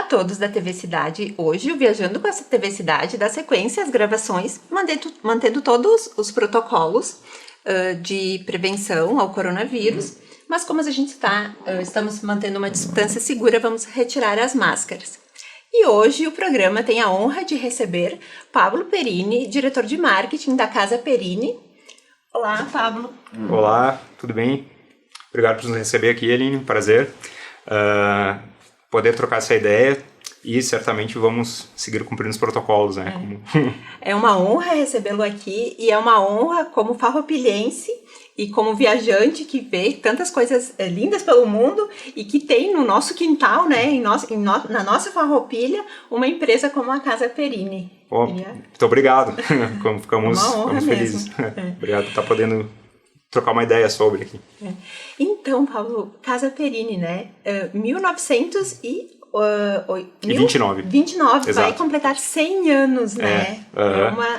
todos da TV Cidade. Hoje, o Viajando com a TV Cidade dá sequência às gravações, mantendo todos os protocolos de prevenção ao coronavírus. Mas como a gente estamos mantendo uma distância segura, vamos retirar as máscaras. E hoje o programa tem a honra de receber Pablo Perini, diretor de marketing da Casa Perini. Olá, Pablo. Olá, tudo bem? Obrigado por nos receber aqui, Aline, prazer. Poder trocar essa ideia e certamente vamos seguir cumprindo os protocolos, né? É uma honra recebê-lo aqui e é uma honra como farroupilhense e como viajante que vê tantas coisas lindas pelo mundo e que tem no nosso quintal, né, na nossa farroupilha, uma empresa como a Casa Perini. Muito obrigado, ficamos felizes. Obrigado por estar podendo trocar uma ideia sobre aqui. Então, Pablo, Casa Perini, né, 29. 29, vai completar 100 anos, né?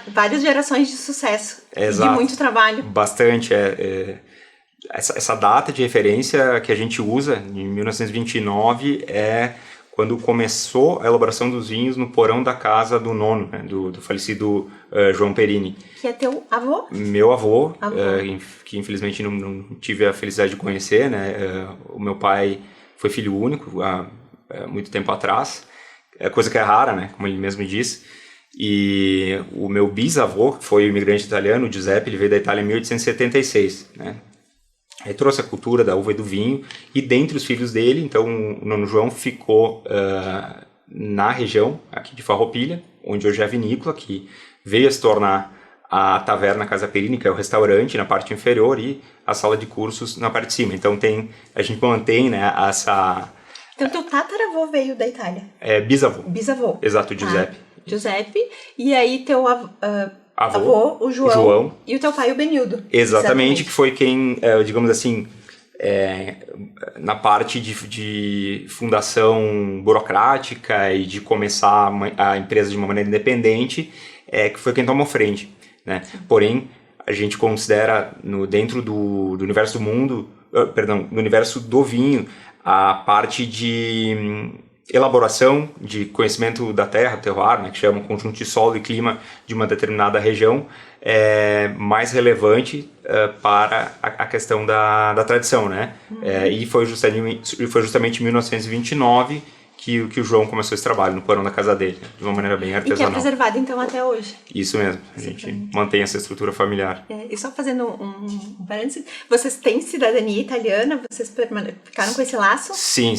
Várias gerações de sucesso. Exato. E de muito trabalho. Bastante. Essa data de referência que a gente usa, em 1929, é quando começou a elaboração dos vinhos no porão da casa do nono, né, do falecido João Perini. Que é teu avô? Meu avô. Que infelizmente não tive a felicidade de conhecer, né? O meu pai foi filho único há muito tempo atrás, coisa que é rara, né, como ele mesmo disse. E o meu bisavô, que foi um imigrante italiano, o Giuseppe, ele veio da Itália em 1876, né. Ele trouxe a cultura da uva e do vinho, e dentre os filhos dele, então, o nono João ficou na região aqui de Farroupilha, onde hoje é a vinícola, que veio a se tornar a taverna Casa Perini, que é o restaurante na parte inferior, e a sala de cursos na parte de cima. Então a gente mantém, né, essa... Então, teu tataravô veio da Itália? Bisavô. Bisavô. Exato, o Giuseppe. Giuseppe. E aí, teu avô, o João. E o teu pai, o Benildo. Exatamente, que foi quem, digamos assim, na parte de fundação burocrática e de começar a empresa de uma maneira independente, que foi quem tomou frente, né? Porém, a gente considera, dentro do universo do mundo, no universo do vinho, a parte de elaboração de conhecimento da terra, terroir, né, que chama conjunto de solo e clima de uma determinada região, mais relevante para a questão da tradição, né? E foi justamente em 1929 que o João começou esse trabalho no porão da casa dele, de uma maneira bem artesanal. E que é preservado, então, até hoje. Isso mesmo, a gente mantém essa estrutura familiar. E só fazendo um parênteses, vocês têm cidadania italiana? Vocês ficaram com esse laço? Sim,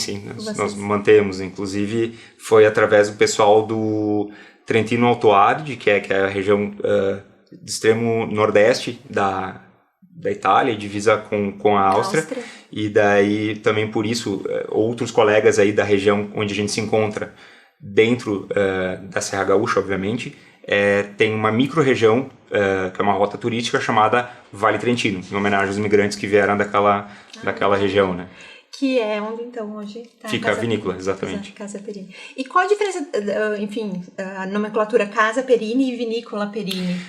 nós mantemos. Inclusive, foi através do pessoal do Trentino Alto Adige, que é a região do extremo nordeste da Itália, divisa com a Áustria. E daí também por isso outros colegas aí da região onde a gente se encontra dentro da Serra Gaúcha, obviamente, tem uma micro-região que é uma rota turística chamada Vale Trentino, em homenagem aos imigrantes que vieram daquela região, né? Que é onde então hoje está fica a vinícola, exatamente. Casa Perini. E qual a diferença, enfim, a nomenclatura Casa Perini e Vinícola Perini?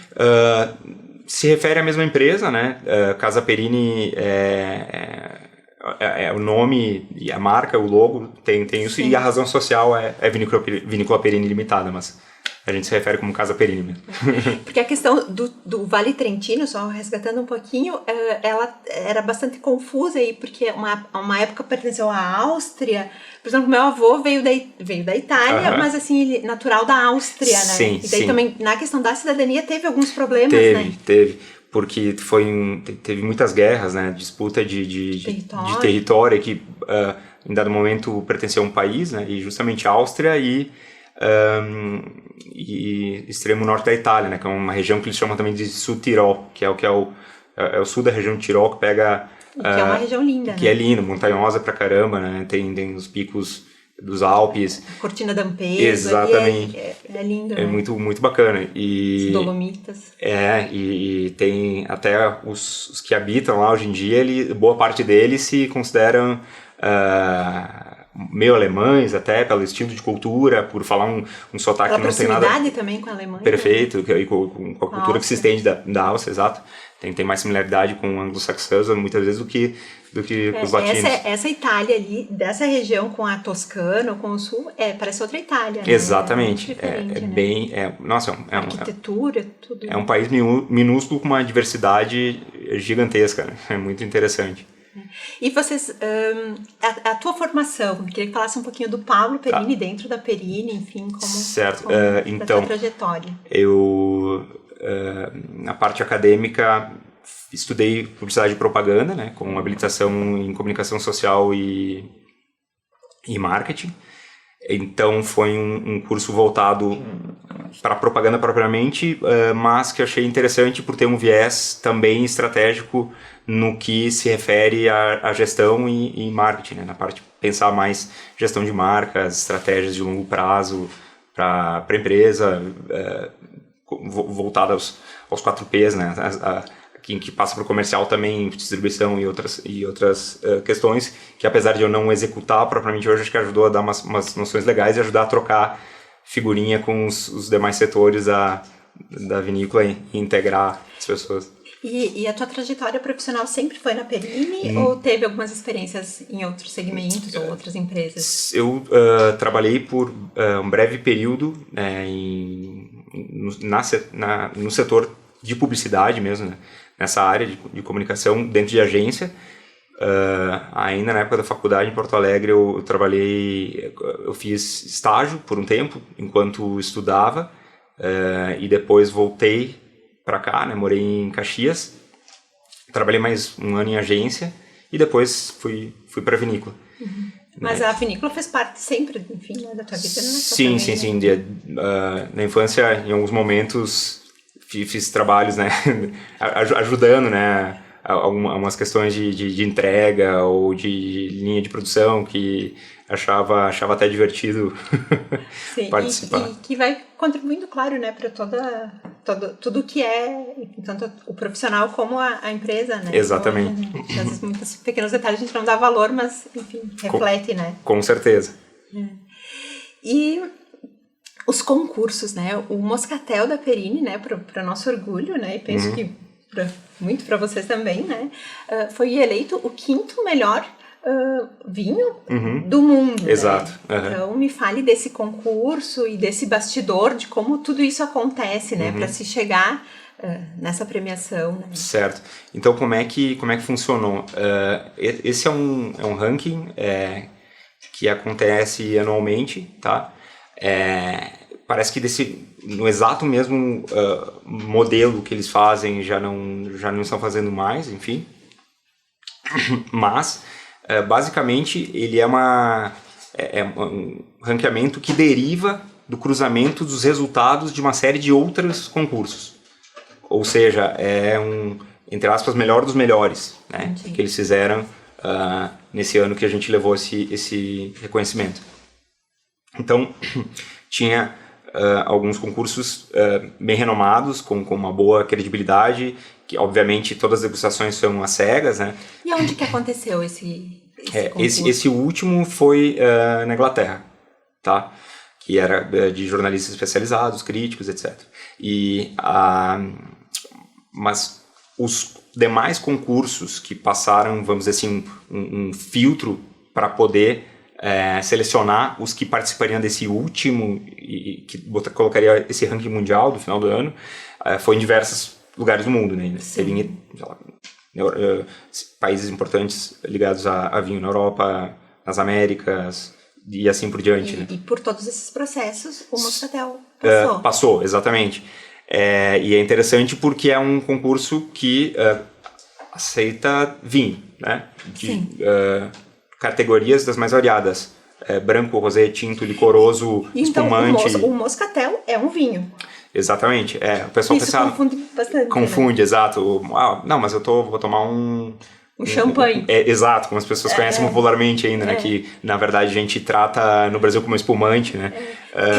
Se refere à mesma empresa, né? Casa Perini é o nome e a marca, o logo tem isso. Sim. E a razão social é Vinícola Perini Limitada, mas a gente se refere como Casa Perini mesmo. Porque a questão do Vale Trentino, só resgatando um pouquinho, ela era bastante confusa aí, porque uma época pertenceu à Áustria. Por exemplo, meu avô veio da Itália, mas assim, ele natural da Áustria, né? Sim, e daí também, na questão da cidadania, teve alguns problemas, né? Teve. Porque teve muitas guerras, né? Disputa de território que em dado momento pertenceu a um país, né? E justamente a Áustria e extremo norte da Itália, né? Que é uma região que eles chamam também de Sul-Tirol, que é o sul da região de Tirol, que pega... que é uma região linda, que é lindo, montanhosa pra caramba, né? Tem os picos dos Alpes. A Cortina d'Ampezzo. Exatamente. É lindo, né? É muito, muito bacana. Os Dolomitas. E tem até os que habitam lá hoje em dia, boa parte deles se consideram meio alemães, até pelo estilo de cultura, por falar um sotaque que não tem nada... proximidade também com a Alemanha. Perfeito, e com a cultura que se estende da Áustria, exato. Tem mais similaridade com o anglo-saxão muitas vezes do que os latinos. Essa Itália ali, dessa região com a Toscana, com o sul, parece outra Itália, né? Exatamente. Né? Bem... nossa, arquitetura, tudo. É um país minúsculo com uma diversidade gigantesca, né? É muito interessante. E vocês, a tua formação, queria que falasse um pouquinho do Pablo Perini dentro da Perini, enfim, certo. Então, tua trajetória. Eu, na parte acadêmica, estudei publicidade e propaganda, né, com habilitação em comunicação social e marketing. Então foi um curso voltado para propaganda propriamente, mas que eu achei interessante por ter um viés também estratégico no que se refere à gestão e marketing, né? Na parte de pensar mais gestão de marcas, estratégias de longo prazo para a empresa, voltada aos 4Ps, né? Que passa para o comercial também, distribuição e outras questões, que apesar de eu não executar propriamente hoje, acho que ajudou a dar umas noções legais e ajudar a trocar figurinha com os demais setores da vinícola e integrar as pessoas. E a tua trajetória profissional sempre foi na Perini ou teve algumas experiências em outros segmentos ou outras empresas? Eu trabalhei por um breve período no setor de publicidade mesmo, né? Nessa área de comunicação dentro de agência. Ainda na época da faculdade em Porto Alegre eu fiz estágio por um tempo enquanto estudava e depois voltei para cá, né? Morei em Caxias, trabalhei mais um ano em agência e depois fui para a vinícola. Uhum. Mas a vinícola fez parte sempre, enfim, né, da tua vida, né? Sim. Na infância, em alguns momentos, fiz trabalhos, né? ajudando, né? Algumas questões de entrega ou de linha de produção que achava até divertido participar. E que vai contribuindo, claro, né, para tudo que é, tanto o profissional como a empresa, né? Exatamente. Então, às vezes, muitos pequenos detalhes a gente não dá valor, mas, enfim, reflete, né? Com certeza. E os concursos, né? O Moscatel da Perini, né, para nosso orgulho, né? E penso que muito para vocês também, né? Foi eleito o 5º melhor vinho do mundo. Exato. Né? Então, me fale desse concurso e desse bastidor, de como tudo isso acontece, né? Para se chegar nessa premiação. Né? Certo. Então, como é que funcionou? Esse é um ranking que acontece anualmente, tá? Parece que no exato mesmo modelo que eles fazem já não estão fazendo mais, enfim. Mas, basicamente, ele é um ranqueamento que deriva do cruzamento dos resultados de uma série de outros concursos. Ou seja, entre aspas, melhor dos melhores, né? Que eles fizeram nesse ano que a gente levou esse reconhecimento. Então, tinha alguns concursos bem renomados, com uma boa credibilidade, que obviamente todas as degustações são às cegas, né? E onde que aconteceu esse concurso? Esse último foi na Inglaterra, tá? Que era de jornalistas especializados, críticos, etc. Mas os demais concursos que passaram, vamos dizer assim, um filtro para poder selecionar os que participariam desse último e que colocaria esse ranking mundial do final do ano, foi em diversos lugares do mundo, né? Teve países importantes ligados a vinho na Europa, nas Américas e assim por diante. Né? E por todos esses processos, o Moscatel passou. Passou, exatamente. E é interessante porque é um concurso que aceita vinho, né? Categorias das mais variadas. Branco, rosé, tinto, licoroso, espumante. Então, o Moscatel é um vinho. Exatamente. O pessoal Isso confunde bastante. Confunde, né? Exato. Não, mas eu vou tomar um champanhe. Exato, como as pessoas conhecem popularmente ainda, né? Que, na verdade, a gente trata no Brasil como espumante, né?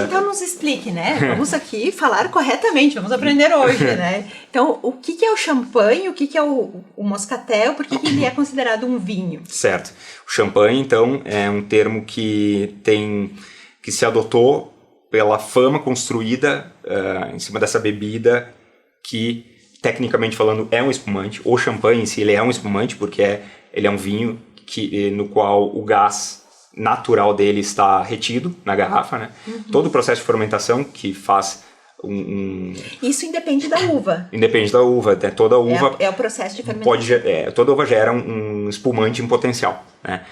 Então, nos explique, né? Vamos aqui falar corretamente, vamos aprender hoje, né? Então, o que é o champanhe, o que é o moscatel, por que ele é considerado um vinho? Certo. O champanhe, então, é um termo que se adotou pela fama construída em cima dessa bebida que tecnicamente falando, é um espumante. O champanhe em si, ele é um espumante, porque ele é um vinho no qual o gás natural dele está retido na garrafa, né? Todo o processo de fermentação que faz Isso independe da uva. Independe da uva, né? Toda uva... É o processo de fermentação. Toda uva gera um espumante em potencial, né?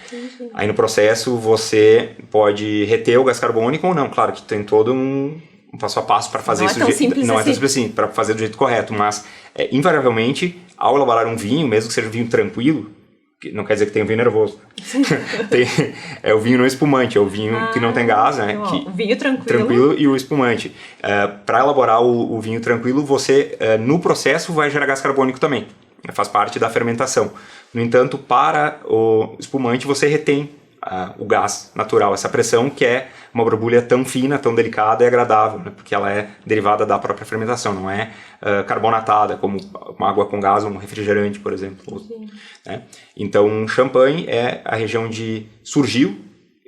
Aí no processo você pode reter o gás carbônico ou não. Claro que tem todo um passo a passo para fazer isso. Não é tão simples assim, para fazer do jeito correto, mas invariavelmente, ao elaborar um vinho, mesmo que seja um vinho tranquilo, que não quer dizer que tenha um vinho nervoso. É o vinho não espumante, é o vinho que não tem gás, né? O vinho tranquilo. Tranquilo e o espumante. Para elaborar o vinho tranquilo, você, no processo, vai gerar gás carbônico também. Faz parte da fermentação. No entanto, para o espumante, você retém o gás natural, essa pressão, que é uma borbulha tão fina, tão delicada e agradável, né? Porque ela é derivada da própria fermentação, não é carbonatada, como uma água com gás ou um refrigerante, por exemplo. Né? Então, champanhe é a região onde surgiu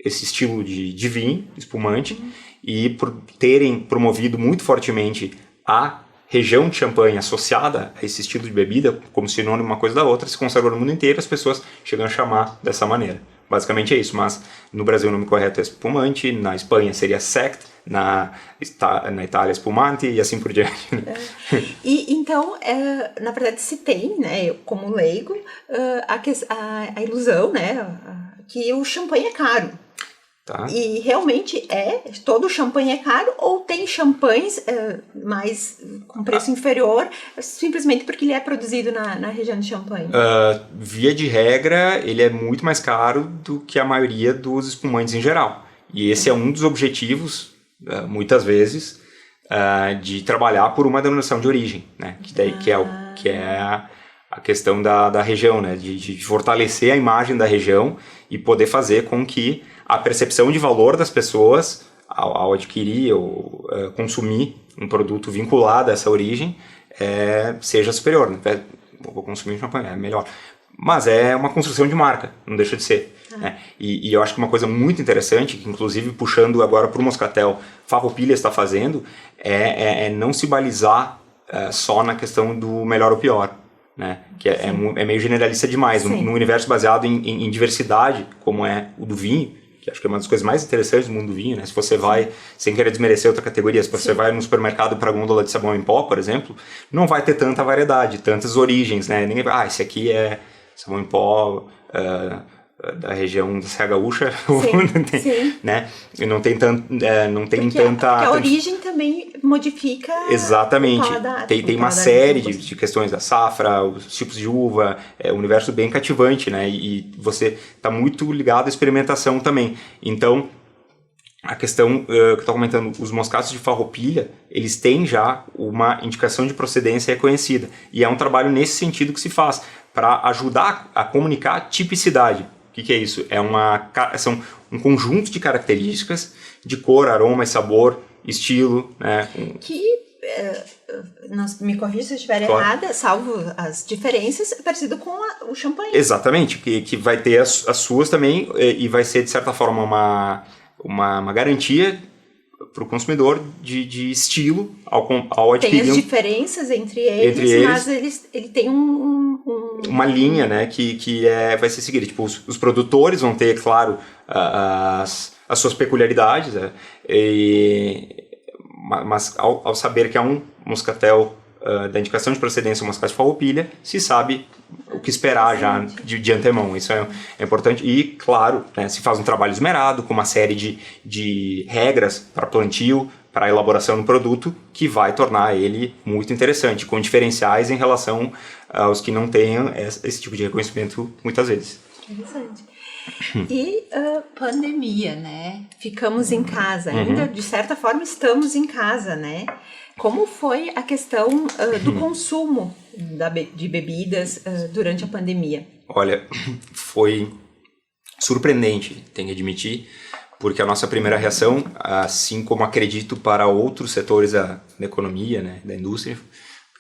esse estilo de vinho, espumante, e por terem promovido muito fortemente a região de champanhe associada a esse estilo de bebida, como sinônimo uma coisa da outra, se consagrou no mundo inteiro, as pessoas chegam a chamar dessa maneira. Basicamente é isso, mas no Brasil o nome correto é espumante, na Espanha seria sect, na Itália spumante e assim por diante. E então, na verdade, se tem, né, como leigo, a ilusão, né, que o champanhe é caro. Tá. E realmente todo champanhe é caro, ou tem champanhes mais com preço inferior, simplesmente porque ele é produzido na região de Champagne? Via de regra, ele é muito mais caro do que a maioria dos espumantes em geral. E esse é um dos objetivos, muitas vezes, de trabalhar por uma denominação de origem, né? Que é a questão da região, né? De fortalecer a imagem da região e poder fazer com que a percepção de valor das pessoas ao adquirir ou consumir um produto vinculado a essa origem seja superior, né? Vou consumir champanhe, é melhor. Mas é uma construção de marca, não deixa de ser. Né? E eu acho que uma coisa muito interessante, que inclusive puxando agora para o Moscatel, Farroupilha está fazendo, é não se balizar só na questão do melhor ou pior. Né? Que é meio generalista demais. Num universo baseado em diversidade, como é o do vinho, que acho que é uma das coisas mais interessantes do mundo do vinho, né? Se você vai, sem querer desmerecer outra categoria, se você vai no supermercado para a gôndola de sabão em pó, por exemplo, não vai ter tanta variedade, tantas origens, né? Ninguém vai, esse aqui é sabão em pó da região da Serra Gaúcha, né? E não tem tanta... Porque a origem também modifica. Exatamente. O paladar, tem uma série de questões da safra, os tipos de uva, um universo bem cativante, né? E você está muito ligado à experimentação também. Então, a questão que eu estou comentando, os moscatos de Farroupilha, eles têm já uma indicação de procedência reconhecida. E é um trabalho nesse sentido que se faz, para ajudar a comunicar a tipicidade. O que é isso? São um conjunto de características de cor, aroma, sabor, estilo, né? Me corrija se eu estiver errada, salvo as diferenças, é parecido com o champanhe. Exatamente, que vai ter as suas também, e vai ser, de certa forma, uma garantia para o consumidor de estilo ao adquirir. Tem as diferenças entre eles, mas ele tem uma linha, né, que vai ser seguida. Tipo, os produtores vão ter, claro, as suas peculiaridades, mas ao saber que há um moscatel da indicação de procedência, um moscatel de Farroupilha, se sabe o que esperar já de antemão. Isso é importante. E, claro, né, se faz um trabalho esmerado, com uma série de regras para plantio, para a elaboração do produto, que vai tornar ele muito interessante, com diferenciais em relação aos que não tenham esse tipo de reconhecimento muitas vezes. Interessante. E pandemia, né? Ficamos em casa. Ainda, de certa forma, estamos em casa, né? Como foi a questão do consumo de bebidas durante a pandemia? Olha, foi surpreendente, tenho que admitir, porque a nossa primeira reação, assim como acredito para outros setores da economia, né, da indústria,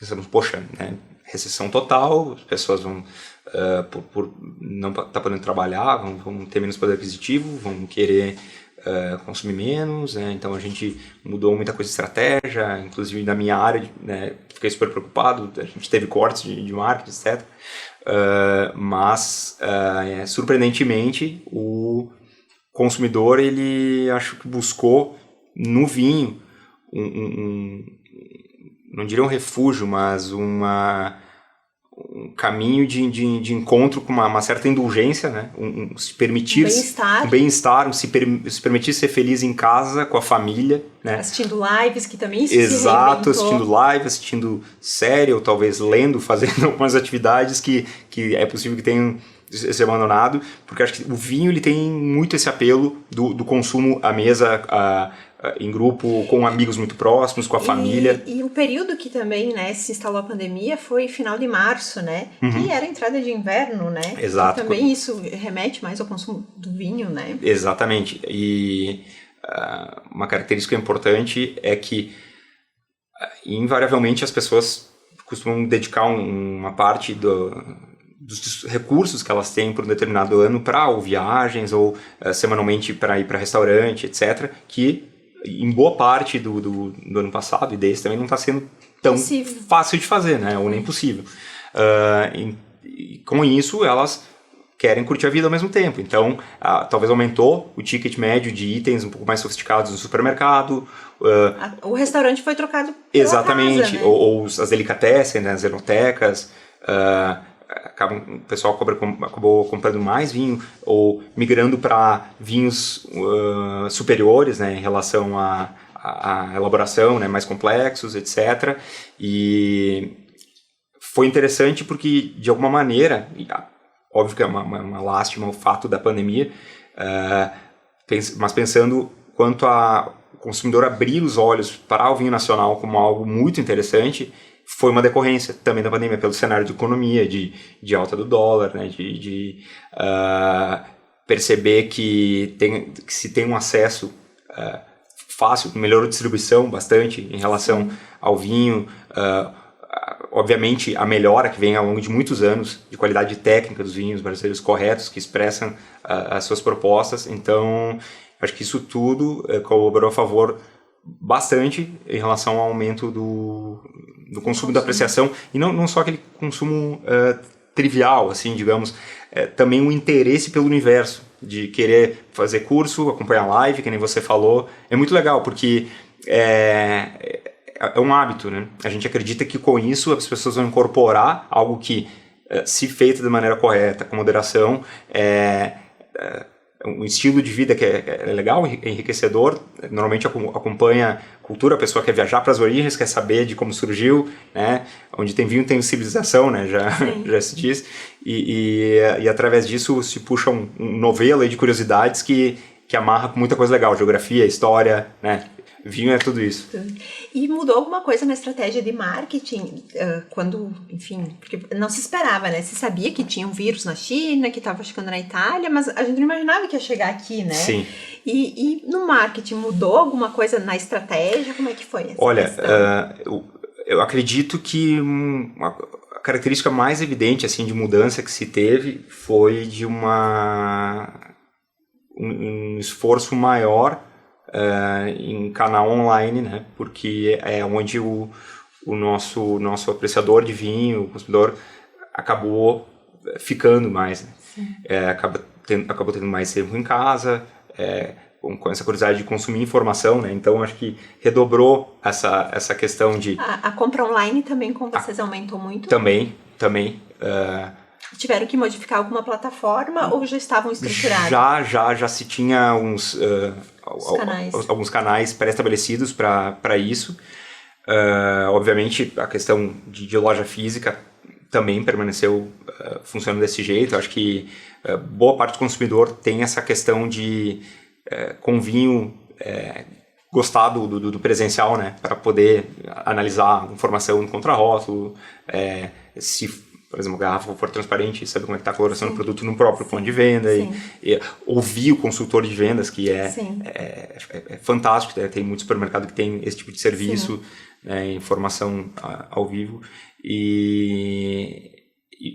pensamos, poxa, né, recessão total, as pessoas vão, por não estar podendo trabalhar, vão ter menos poder aquisitivo, vão querer consumir menos, né? Então a gente mudou muita coisa de estratégia, inclusive na minha área, né, fiquei super preocupado, a gente teve cortes de marketing, etc. Mas, surpreendentemente, o consumidor, ele acho que buscou no vinho não diria um refúgio, mas um caminho de encontro com uma certa indulgência, né? Se permitir... Bem-estar. Um bem-estar, se permitir ser feliz em casa, com a família, né? Assistindo lives, que também isso Exato, se assistindo live, assistindo série, ou talvez lendo, fazendo algumas atividades que é possível que tenham ser abandonado, porque acho que o vinho ele tem muito esse apelo do consumo à mesa, em grupo, com amigos muito próximos, com a família. E o período que também, né, se instalou a pandemia foi final de março, né? Que era a entrada de inverno, né? Exato. E também isso remete mais ao consumo do vinho, né? Exatamente. E uma característica importante é que invariavelmente as pessoas costumam dedicar uma parte dos recursos que elas têm por um determinado ano para ou viagens ou semanalmente para ir para restaurante, etc., que em boa parte do ano passado e desse também não está sendo tão fácil de fazer, né? Ou nem possível. E com isso, elas querem curtir a vida ao mesmo tempo. Então, talvez aumentou o ticket médio de itens um pouco mais sofisticados no supermercado. O restaurante foi trocado pela exatamente. casa, né? Ou as delicatessen, né? As enotecas. O pessoal acabou comprando mais vinho ou migrando para vinhos superiores, né, em relação à elaboração, né, mais complexos, etc. E foi interessante porque, de alguma maneira, óbvio que é uma lástima o fato da pandemia, mas pensando quanto a o consumidor abrir os olhos para o vinho nacional como algo muito interessante, foi uma decorrência também da pandemia, pelo cenário de economia, de alta do dólar, né, de perceber que se tem um acesso fácil, melhorou a distribuição bastante em relação ao vinho, obviamente a melhora que vem ao longo de muitos anos de qualidade técnica dos vinhos brasileiros corretos, que expressam as suas propostas. Então, acho que isso tudo colaborou a favor bastante em relação ao aumento do consumo, da apreciação, e não só aquele consumo trivial, assim, digamos, também um interesse pelo universo, de querer fazer curso, acompanhar live, que nem você falou. É muito legal, porque é um hábito, né? A gente acredita que com isso as pessoas vão incorporar algo que, se feito de maneira correta, com moderação, um estilo de vida que é legal, enriquecedor. Normalmente acompanha cultura, a pessoa quer viajar para as origens, quer saber de como surgiu, né? Onde tem vinho tem civilização, né? Já se diz. E através disso se puxa um novelo aí de curiosidades que amarra com muita coisa legal, geografia, história, né? Vinho é tudo isso. E mudou alguma coisa na estratégia de marketing quando, enfim, porque não se esperava, né? Se sabia que tinha um vírus na China, que estava chegando na Itália, mas a gente não imaginava que ia chegar aqui, né? Sim. E no marketing mudou alguma coisa na estratégia? Como é que foi essa questão? Eu acredito que a característica mais evidente assim de mudança que se teve foi de um esforço maior em canal online, né? Porque é onde o nosso apreciador de vinho, o consumidor, acabou ficando mais, né? Acabou tendo mais tempo em casa, com essa curiosidade de consumir informação, né? Então acho que redobrou essa questão de... A compra online também com vocês aumentou muito? Também. Tiveram que modificar alguma plataforma ou já estavam estruturados? Já se tinha alguns canais pré-estabelecidos para isso. Obviamente a questão de loja física também permaneceu funcionando desse jeito. Eu acho que boa parte do consumidor tem essa questão de, com vinho, gostar do presencial, né? Para poder analisar informação no contrarótulo, se por exemplo, a garrafa for transparente, saber como é que está a coloração do produto no próprio ponto de venda, e ouvir o consultor de vendas, que é fantástico, né? Tem muito supermercado que tem esse tipo de serviço, né? Informação ao vivo. E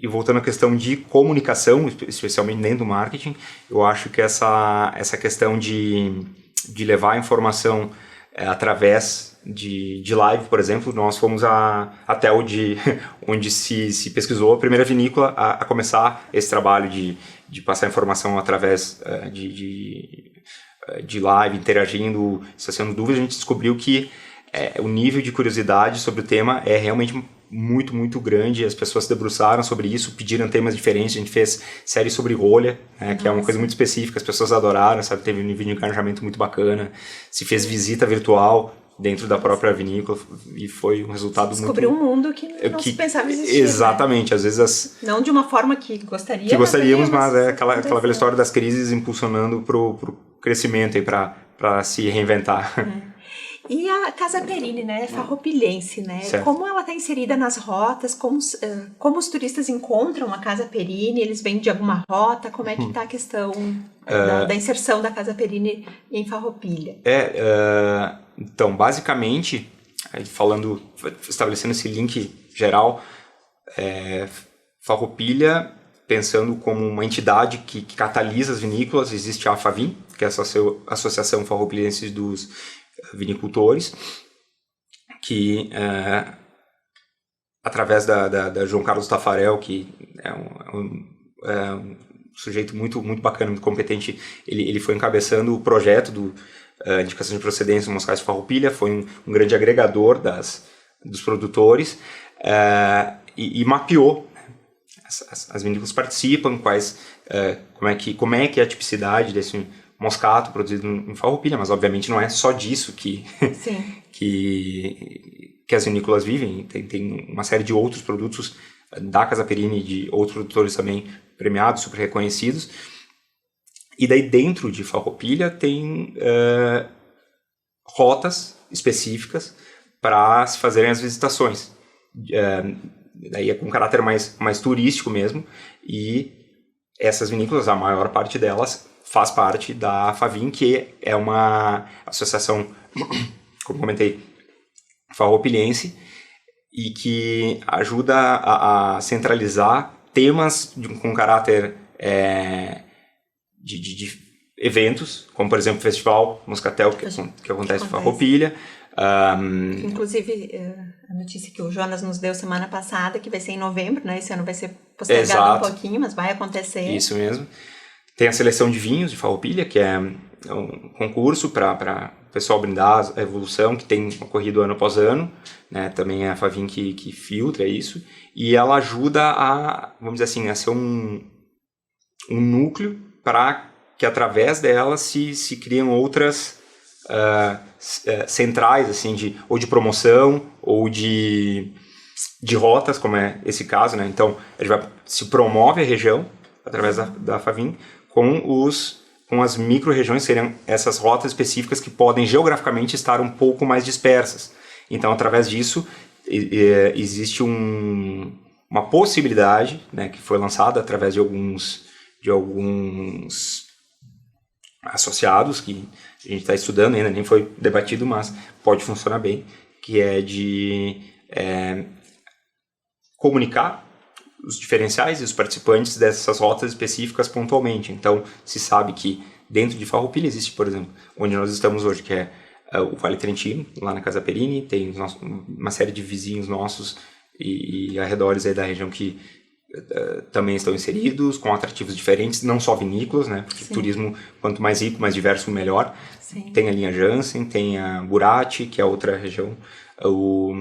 voltando à questão de comunicação, especialmente dentro do marketing, eu acho que essa questão de levar a informação através de live, por exemplo, nós fomos até onde se pesquisou a primeira vinícola a começar esse trabalho de passar informação através de live, interagindo, saciando dúvidas. A gente descobriu que o nível de curiosidade sobre o tema é realmente muito, muito grande. As pessoas se debruçaram sobre isso, pediram temas diferentes. A gente fez série sobre rolha, né, que é uma coisa muito específica. As pessoas adoraram, sabe? Teve um nível de engajamento muito bacana. Se fez visita virtual dentro da própria vinícola e foi um resultado Descobriu muito... um mundo que não se pensava existir. Exatamente, né? Às vezes não de uma forma que gostaríamos. Que gostaríamos, mas é aquela velha história das crises impulsionando pro crescimento e para se reinventar. E a Casa Perini, né, farroupilhense, né? Certo. Como ela está inserida nas rotas? Como os turistas encontram a Casa Perini? Eles vêm de alguma rota? Como é que está a questão da inserção da Casa Perini em Farroupilha? Então, basicamente, estabelecendo esse link geral, Farroupilha, pensando como uma entidade que catalisa as vinícolas, existe a AFAVIN, que é a Associação Farroupilhense dos Vinicultores, que através da João Carlos Tafarel, que é um sujeito muito, muito bacana, muito competente, ele foi encabeçando o projeto do indicação de procedência no Moscato de Farroupilha, foi um grande agregador dos produtores e mapeou, né? As vinícolas participam, como é que é a tipicidade desse moscato produzido em Farroupilha, mas obviamente não é só disso que as vinícolas vivem. Tem uma série de outros produtos da Casa Perini e de outros produtores também premiados, super reconhecidos. E daí dentro de Farroupilha tem rotas específicas para se fazerem as visitações. Daí é com caráter mais turístico mesmo, e essas vinícolas, a maior parte delas faz parte da FAVIN, que é uma associação, como comentei, farroupilhense, e que ajuda a centralizar temas com caráter de eventos, como por exemplo o Festival Moscatel, que acontece em Farroupilha. Inclusive, a notícia que o Jonas nos deu semana passada, que vai ser em novembro, né? Esse ano vai ser postergado um pouquinho, mas vai acontecer. Isso mesmo. Tem a seleção de vinhos de Farroupilha, que é um concurso para o pessoal brindar a evolução, que tem ocorrido ano após ano, né? Também é a FAVIN que filtra isso, e ela ajuda vamos dizer assim, a ser um núcleo para que através dela se criem outras centrais, assim, ou de promoção ou de rotas, como é esse caso, né? Então, se promove a região através da FAVIN com as micro-regiões, seriam essas rotas específicas que podem geograficamente estar um pouco mais dispersas. Então, através disso, existe uma possibilidade, né, que foi lançada através de alguns associados, que a gente está estudando ainda, nem foi debatido, mas pode funcionar bem, que é de comunicar os diferenciais e os participantes dessas rotas específicas pontualmente. Então, se sabe que dentro de Farroupilha existe, por exemplo, onde nós estamos hoje, que é o Vale Trentino, lá na Casa Perini, tem uma série de vizinhos nossos e arredores aí da região que também estão inseridos, com atrativos diferentes, não só vinícolas, né? Porque turismo, quanto mais rico, mais diverso, melhor. Sim. Tem a linha Jansen, tem a Burati, que é outra região, o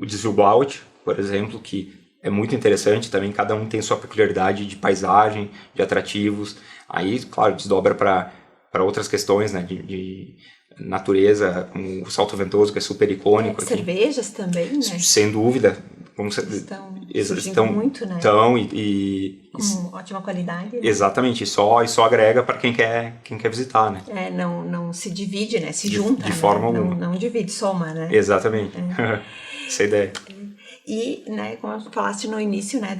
Desvio Blaut, por exemplo, que é muito interessante também, cada um tem sua peculiaridade de paisagem, de atrativos. Aí, claro, desdobra para outras questões, né, de natureza, como o Salto Ventoso, que é super icônico. Cervejas também, né? Sem dúvida. Estão muito, né? Com ótima qualidade. Né? Exatamente, e só agrega para quem quer visitar, né? Não se divide, né? Se junta. De forma alguma. Não divide, soma, né? Exatamente. Essa é a ideia. E, né, como tu falaste no início, né,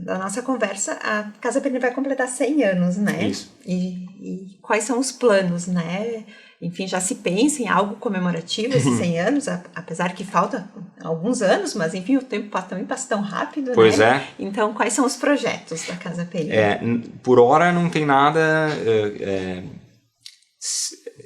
da nossa conversa, a Casa Perini vai completar 100 anos, né? Isso. E quais são os planos, né? Enfim, já se pensa em algo comemorativo esses 100 anos, apesar que falta alguns anos, mas enfim, o tempo também passa tão rápido, Pois né? é. Então, quais são os projetos da Casa Perini? Por hora não tem nada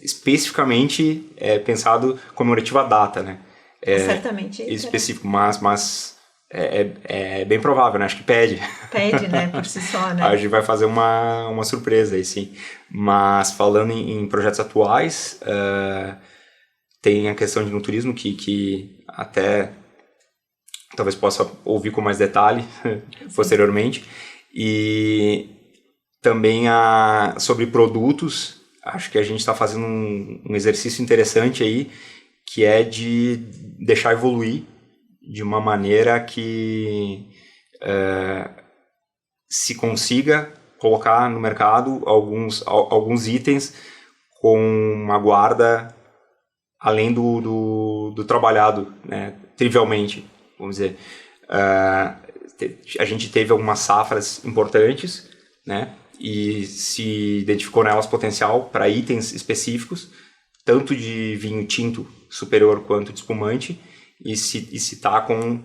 especificamente pensado comemorativo à data, né? Certamente. Específico, mas é bem provável, né? Acho que pede. Pede, né? Por si só, né? A gente vai fazer uma surpresa aí, sim. Mas falando em projetos atuais, tem a questão de no turismo que até talvez possa ouvir com mais detalhe posteriormente. E também sobre produtos, acho que a gente está fazendo um exercício interessante aí, que é de deixar evoluir de uma maneira que se consiga colocar no mercado alguns itens com uma guarda além do trabalhado, né, trivialmente, vamos dizer. A gente teve algumas safras importantes, né, e se identificou nelas potencial para itens específicos, tanto de vinho tinto superior quanto de espumante, e se está com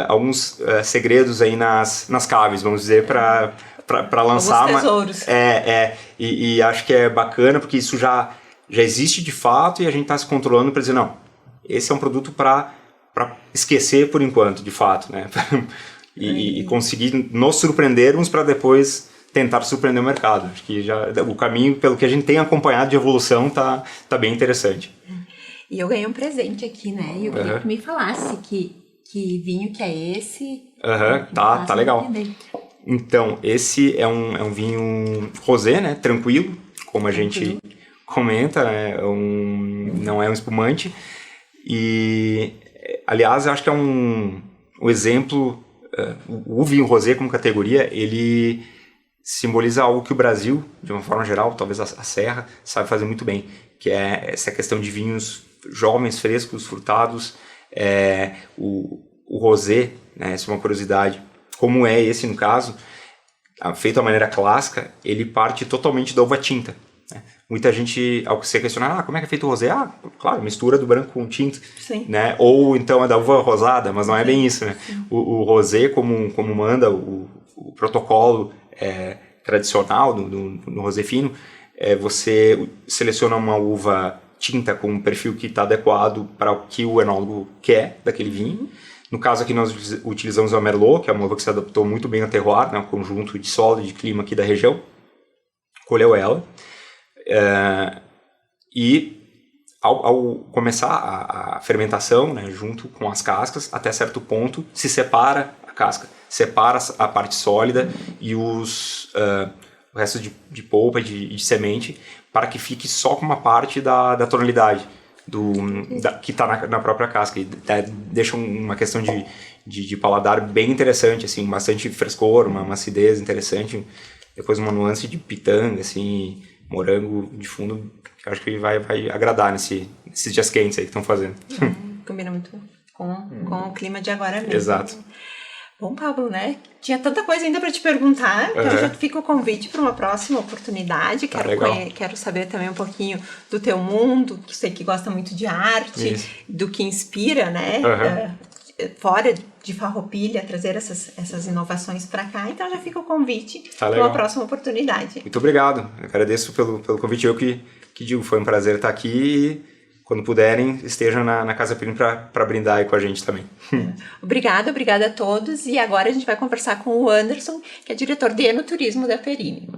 alguns segredos aí nas caves, vamos dizer, para lançar. Alguns tesouros. E acho que é bacana, porque isso já existe de fato, e a gente está se controlando para dizer, não, esse é um produto para esquecer por enquanto, de fato, né? e conseguir nos surpreendermos para depois tentar surpreender o mercado. Acho que o caminho, pelo que a gente tem acompanhado de evolução, tá bem interessante. E eu ganhei um presente aqui, né? E eu queria que me falasse que vinho que é esse. Tá legal. Então, esse é um vinho rosé, né? Tranquilo, como a gente comenta, né? Não é um espumante. E, aliás, eu acho que é um exemplo. O vinho rosé como categoria, ele simboliza algo que o Brasil, de uma forma geral, talvez a Serra, sabe fazer muito bem, que é essa questão de vinhos jovens, frescos, frutados. O rosé, né, essa é uma curiosidade, como é esse no caso, feito da maneira clássica, ele parte totalmente da uva tinta, né? Muita gente, ao se questionar, como é que é feito o rosé? Claro, mistura do branco com tinto. Sim. Né? Ou então é da uva rosada, mas não é bem isso, né? O rosé, como manda o protocolo tradicional no rosé fino, você seleciona uma uva tinta com um perfil que está adequado para o que o enólogo quer daquele vinho. No caso aqui nós utilizamos a Merlot, que é uma uva que se adaptou muito bem ao terroir, né, um conjunto de solo e de clima aqui da região. Colheu ela. E ao começar a fermentação, né, junto com as cascas, até certo ponto se separa a casca, separa a parte sólida e o resto de polpa e de semente, para que fique só com uma parte da tonalidade que está na própria casca. E deixa uma questão de paladar bem interessante, assim, bastante frescor, uma acidez interessante, depois uma nuance de pitanga, assim, morango de fundo, que eu acho que vai agradar nesses dias quentes aí que estão fazendo. Combina muito com o clima de agora mesmo. Exato. Bom, Pablo, né? Tinha tanta coisa ainda para te perguntar, então já fica o convite para uma próxima oportunidade. Quero saber também um pouquinho do teu mundo, que sei que gosta muito de arte, do que inspira, né? Fora de Farroupilha, trazer essas inovações para cá. Então já fica o convite para uma próxima oportunidade. Muito obrigado. Eu agradeço pelo convite. Eu que digo, foi um prazer estar aqui. Quando puderem, estejam na Casa Perini para brindar aí com a gente também. Obrigada a todos. E agora a gente vai conversar com o Anderson, que é diretor de enoturismo da Perini.